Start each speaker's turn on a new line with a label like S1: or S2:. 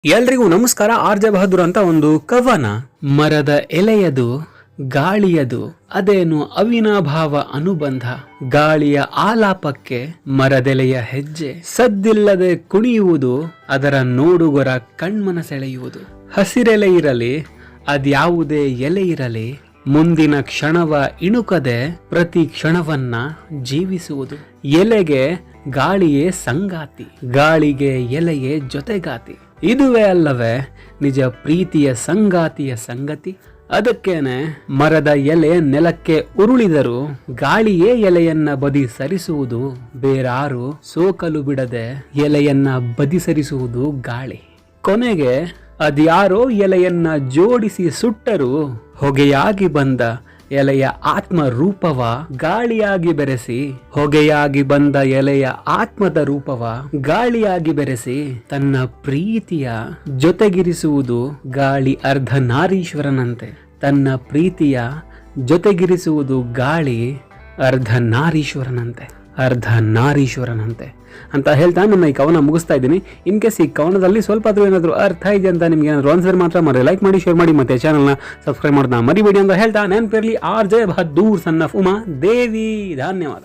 S1: ಎಲ್ರಿಗೂ ನಮಸ್ಕಾರ. R J Bahadur ಅಂತ ಒಂದು ಕವನ. ಮರದ ಎಲೆಯದು ಗಾಳಿಯದು ಅದೇನು ಅವಿನಾಭಾವ ಅನುಬಂಧ. ಗಾಳಿಯ ಆಲಾಪಕ್ಕೆ ಮರದೆಲೆಯ ಹೆಜ್ಜೆ ಸದ್ದಿಲ್ಲದೆ ಕುಣಿಯುವುದು, ಅದರ ನೋಡುಗರ ಕಣ್ಮನ ಸೆಳೆಯುವುದು. ಹಸಿರೆಲೆ ಇರಲಿ ಅದ್ಯಾವುದೇ ಎಲೆ ಇರಲಿ, ಮುಂದಿನ ಕ್ಷಣವ ಇಣುಕದೆ ಪ್ರತಿ ಕ್ಷಣವನ್ನ ಜೀವಿಸುವುದು. ಎಲೆಗೆ ಗಾಳಿಯೇ ಸಂಗಾತಿ, ಗಾಳಿಗೆ ಎಲೆಯೇ ಜೊತೆಗಾತಿ. ಇದುವೇ ಅಲ್ಲವೇ ನಿಜ ಪ್ರೀತಿಯ ಸಂಗಾತಿಯ ಸಂಗತಿ. ಅದಕ್ಕೇನೆ ಮರದ ಎಲೆ ನೆಲಕ್ಕೆ ಉರುಳಿದರು ಗಾಳಿಯೇ ಎಲೆಯನ್ನ ಬದಿ ಸರಿಸುವುದು. ಬೇರಾರು ಸೋಕಲು ಬಿಡದೆ ಎಲೆಯನ್ನ ಬದಿ ಸರಿಸುವುದು ಗಾಳಿ. ಕೊನೆಗೆ ಅದ್ಯಾರೋ ಎಲೆಯನ್ನ ಜೋಡಿಸಿ ಸುಟ್ಟರು, ಹೊಗೆಯಾಗಿ ಬಂದ ಎಲೆಯ ಆತ್ಮ ರೂಪವ ಗಾಳಿಯಾಗಿ ಬೆರೆಸಿ, ಹೊಗೆಯಾಗಿ ಬಂದ ಎಲೆಯ ಆತ್ಮದ ರೂಪವ ಗಾಳಿಯಾಗಿ ಬೆರೆಸಿ ತನ್ನ ಪ್ರೀತಿಯ ಜೊತೆಗಿರಿಸುವುದು ಗಾಳಿ ಅರ್ಧನಾರೀಶ್ವರನಂತೆ. ತನ್ನ ಪ್ರೀತಿಯ ಜೊತೆಗಿರಿಸುವುದು ಗಾಳಿ ಅರ್ಧನಾರೀಶ್ವರನಂತೆ ಅಂತ ಹೇಳ್ತಾ ನನ್ನ ಈ ಕವನ ಮುಗಿಸ್ತಾ ಇದ್ದೀನಿ. ಇನ್ ಕೇಸ್ ಈ ಕವನದಲ್ಲಿ ಸ್ವಲ್ಪ ಆದ್ರೂ ಏನಾದರೂ ಅರ್ಥ ಇದೆ ಅಂತ ನಿಮ್ಗೆ ಏನಾದರೂ ಆನ್ಸರ್ ಮಾತ್ರ ಮಾಡಿ ಲೈಕ್ ಮಾಡಿ, ಶೇರ್ ಮಾಡಿ, ಮತ್ತೆ ಚಾನಲ್ನ ಸಬ್ಸ್ಕ್ರೈಬ್ ಮಾಡೋದನ್ನ ಮರಿಬೇಡಿ ಅಂತ ಹೇಳ್ತಾ ನೆನಪಿರಲಿ, R J Bahadur son of Uma Devi. ಧನ್ಯವಾದ.